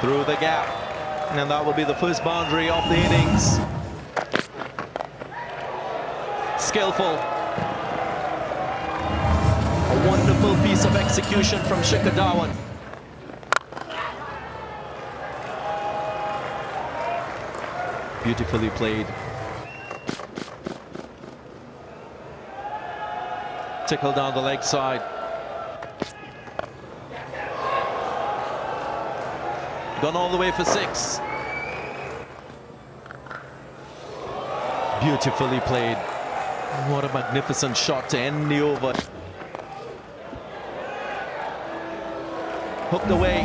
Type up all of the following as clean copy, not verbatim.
through the gap, and that will be the first boundary of the innings. Skillful. A wonderful piece of execution from Shikhar Dhawan. Beautifully played. Tickle down the leg side. Gone all the way for 6. Beautifully played. What a magnificent shot to end the over. Hooked away.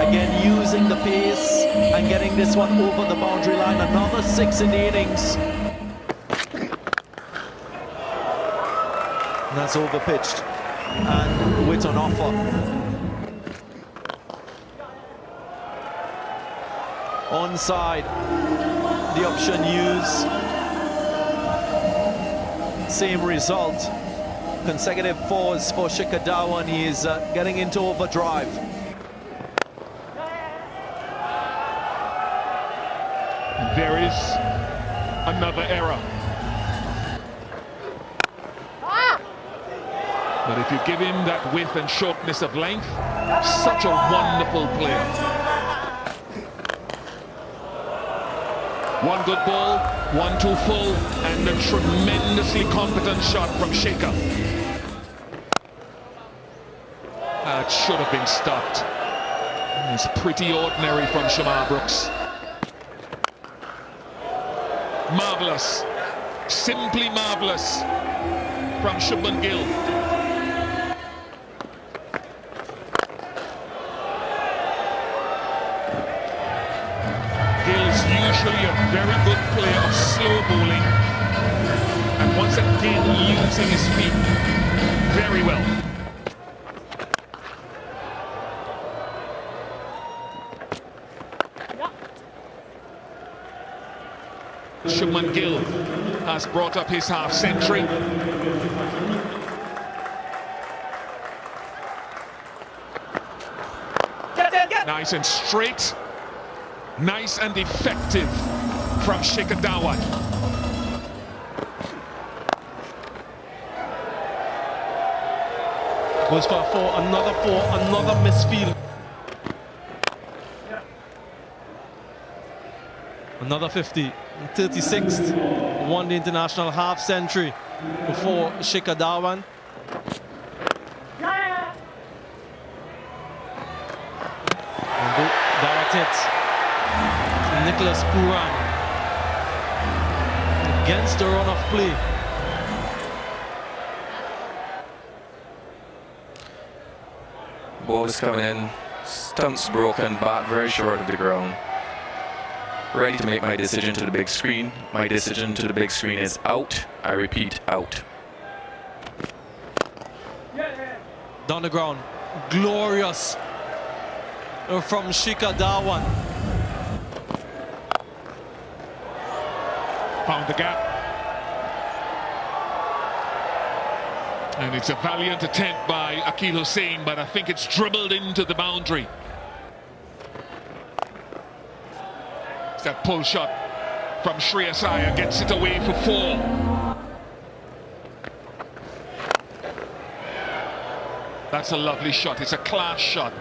Again, using the pace and getting this one over the boundary line. Another 6 in the innings. And that's overpitched and with an offer. Onside, the option used. Same result. Consecutive 4s for Shikhar Dhawan. He is getting into overdrive. There is another error. But if you give him that width and shortness of length, such a wonderful player. One good ball, 1-2 full, and a tremendously competent shot from Shikhar. It should have been stopped. It's pretty ordinary from Shamar Brooks. Marvellous, simply marvellous from Shubman Gill. Usually a very good player of slow bowling, and once again using his feet very well. Shubman Gill has brought up his half century. Nice and straight. Nice and effective from Shikhar Dhawan. Goes for a 4, another misfield. Another 50, 36th, won the international half century before Shikhar Dhawan. That's it. Nicholas Pooran against the run of play. Ball is coming in, stumps broken, bat very short of the ground. Ready to make my decision to the big screen. My decision to the big screen is out. I repeat, out. Down the ground, glorious from Shikhar Dhawan. Found the gap. And it's a valiant attempt by Akil Hussain, but I think it's dribbled into the boundary. It's that pull shot from Shreyas Iyer, gets it away for 4. That's a lovely shot. It's a class shot.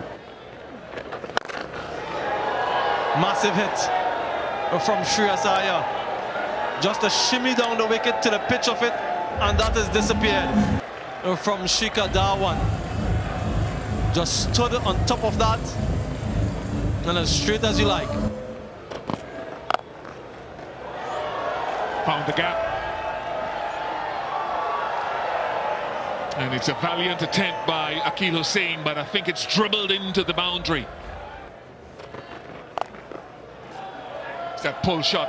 Massive hit from Shreyas Iyer. Just a shimmy down the wicket to the pitch of it, and that has disappeared from Shikhar Dhawan. Just stood on top of that, and as straight as you like. Found the gap. And it's a valiant attempt by Akil Hussain, but I think it's dribbled into the boundary. It's that pull shot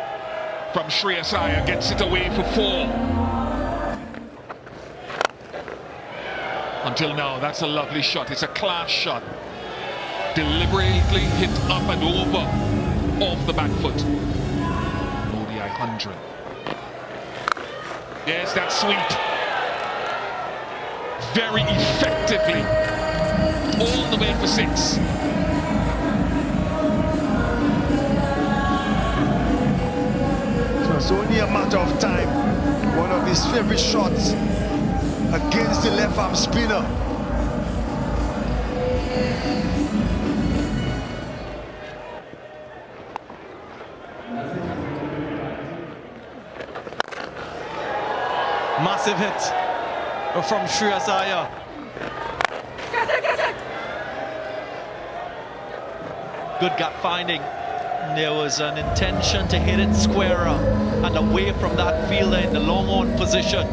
from Shreyas Iyer, gets it away for 4. Until now, that's a lovely shot. It's a class shot. Deliberately hit up and over, off the back foot. ODI 100. Yes, that sweep. Very effectively. All the way for 6. was only a matter of time. One of his favorite shots against the left arm spinner. Massive hit from Shreyas Iyer. Good gut finding. There was an intention to hit it squarer and away from that fielder in the long on position.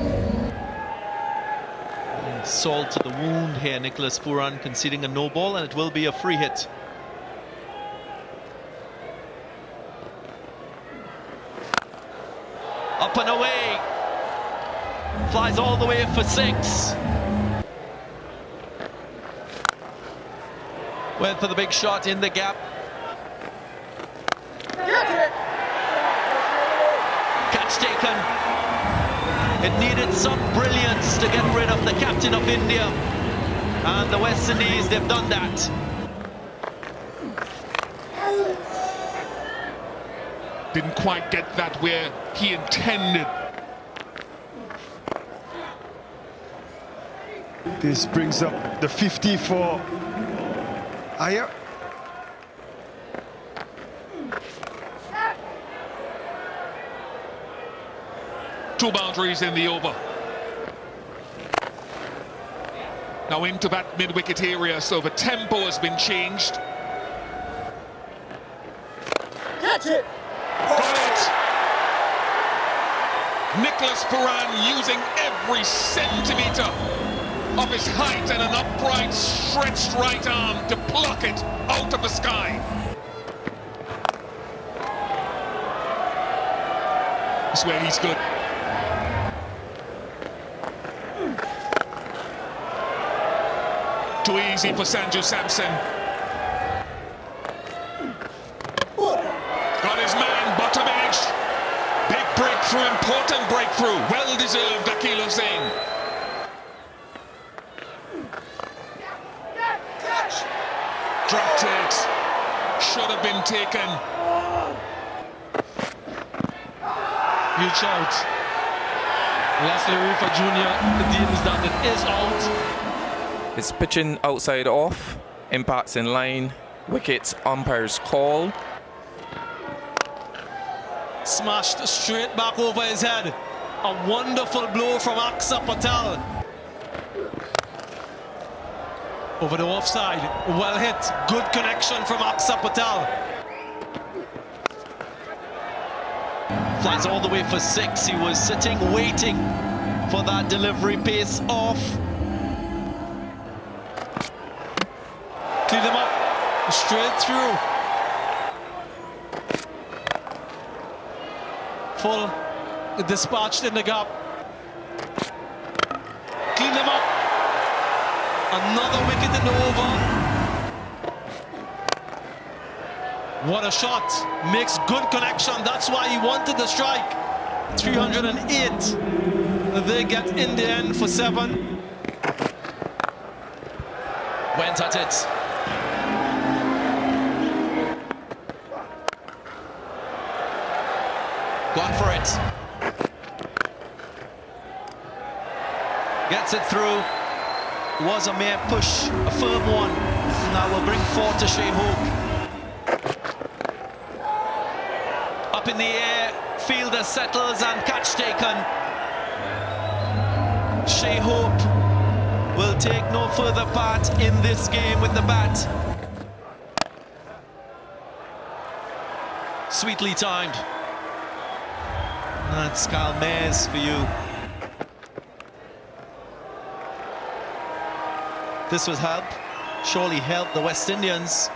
Salt to the wound here, Nicholas Pooran conceding a no ball, and it will be a free hit. Up and away. Flies all the way for 6. Went for the big shot in the gap. Catch taken. It needed some brilliance to get rid of the captain of India. And the West Indies, they've done that. Didn't quite get that where he intended. This brings up the 50 for Iyer. Two boundaries in the over. Now into that mid-wicket area, so the tempo has been changed. Catch it! Got it! Nicholas Pooran using every centimetre of his height and an upright, stretched right arm to pluck it out of the sky. That's where he's good. Too easy for Sanju Samson. Got his man, bottom edge. Big breakthrough, important breakthrough. Well-deserved, Akhil Hussain. Dropped it. Should have been taken. Huge out. Leslie Reefer Jr. deems that it is out. It's pitching outside off, impacts in line, wickets, umpire's call. Smashed straight back over his head. A wonderful blow from Aksa Patel. Over the offside, well hit, good connection from Aksa Patel. Flies all the way for 6. He was sitting waiting for that delivery, pace off. Clean them up, straight through. Full, dispatched in the gap. Clean them up. Another wicket in the over. What a shot. Makes good connection. That's why he wanted the strike. 308. They get in the end for 7. Went at it. Gone for it. Gets it through. Was a mere push, a firm one. Now we'll bring 4 to Shea Hope. Up in the air, fielder settles and catch taken. Shea Hope will take no further part in this game with the bat. Sweetly timed. That's Kyle Mayers for you. This was help. Surely helped the West Indians.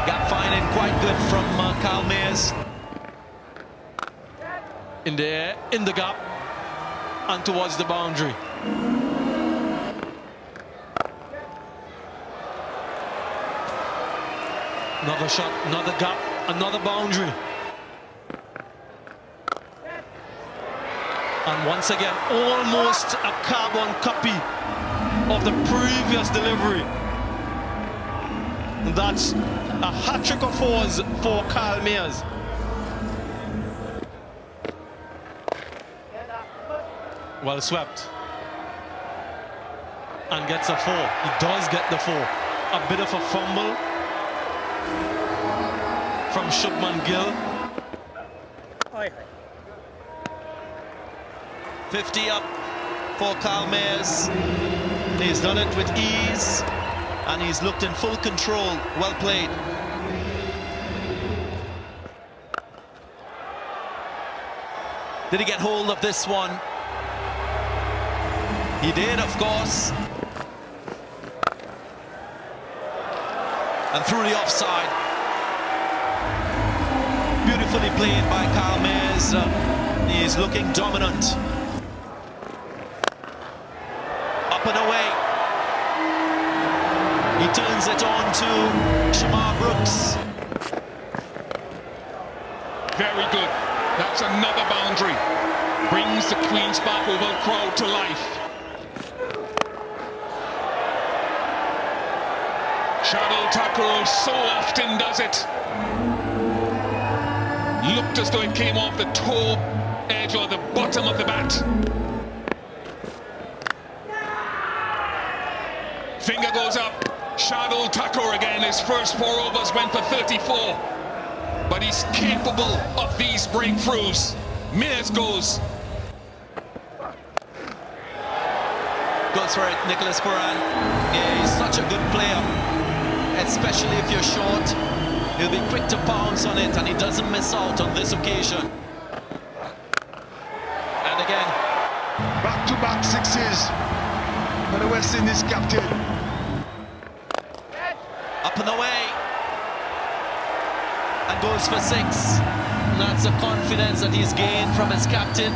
Gap finding quite good from Kyle Mayers. In the air, in the gap, and towards the boundary. Another shot, another gap, another boundary. And once again, almost a carbon copy of the previous delivery. And that's A hat-trick of fours for Kyle Mayers. Well swept. And gets a four. He does get the four. A bit of a fumble from Shubman Gill. 50 up for Kyle Mayers. He's done it with ease, and he's looked in full control. Well played. Did he get hold of this one? He did, of course. And through the offside. Beautifully played by Kyle Mayers. He is looking dominant. Up and away. He turns it on to Shamar Brooks. Very good. That's another boundary. Brings the Queen's Park Oval crowd to life. Shadow tackle so often does it. Looked as though it came off the toe edge or the bottom of the bat. Finger goes up. Shadow tackle again. His first 4 overs went for 34. But he's capable of these breakthroughs. Mayers goes. Goes for it, Nicholas Buran. Yeah, he's such a good player. Especially if you're short. He'll be quick to pounce on it, and he doesn't miss out on this occasion. And again. Back-to-back sixes for the West Indies captain. Up and away. And goes for 6. And that's the confidence that he's gained from his captain.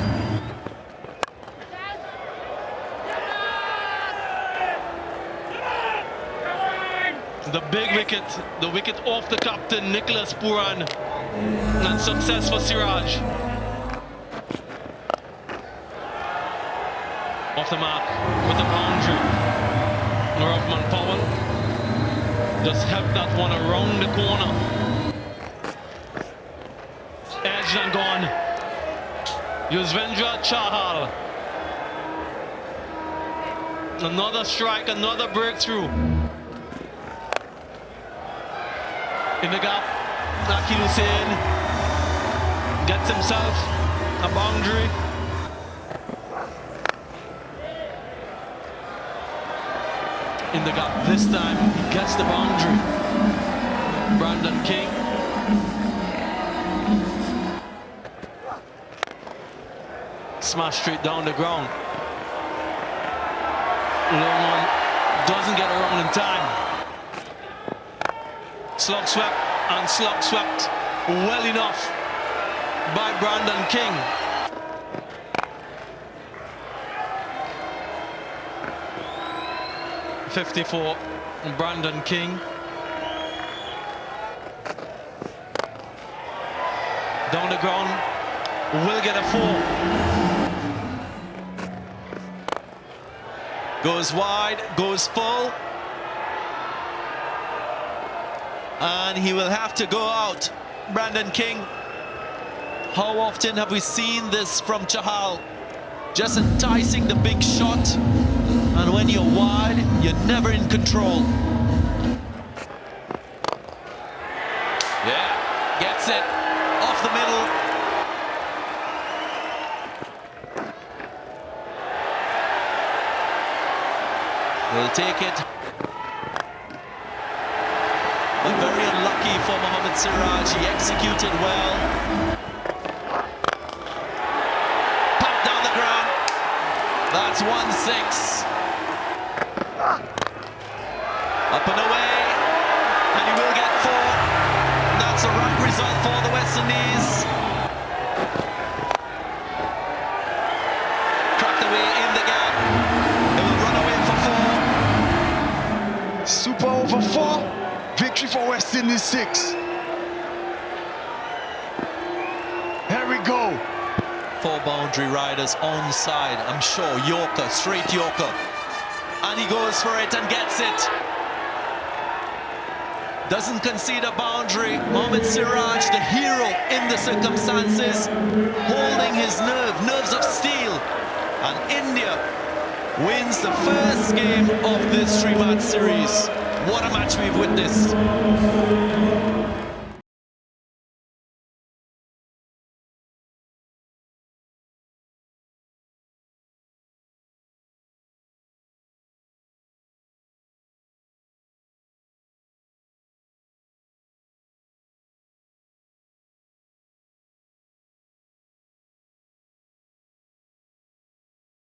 The big wicket, the wicket off the captain, Nicholas Puran, and success for Siraj. Off the mark with the boundary. Rovman Powell just helped that one around the corner. Edged and gone. Yuzvendra Chahal. Another strike, another breakthrough. In the gap, Akil Hussain gets himself a boundary. In the gap this time, he gets the boundary. Brandon King. Smash straight down the ground. Longman doesn't get around in time. Slug swept and slug swept well enough by Brandon King. .54 Brandon King. Down the ground, will get a 4. Goes wide, goes full. And he will have to go out. Brandon King. How often have we seen this from Chahal? Just enticing the big shot. And when you're wide, you're never in control. Yeah, gets it off the middle. He'll take it. But very unlucky for Mohammad Siraj. He executed well. Popped down the ground. That's 1-6. Up and away. And he will get 4. And that's the right result for the West Indies. Cracked away in the gap. They will run away for 4. Super over 4. Victory for West Indies 6. Here we go. 4 boundary riders onside. I'm sure Yorker, straight Yorker. And he goes for it and gets it. doesn't concede a boundary. Mohamed Siraj, the hero in the circumstances, holding his nerves of steel. And India wins the first game of this 3-match series. What a match we've witnessed.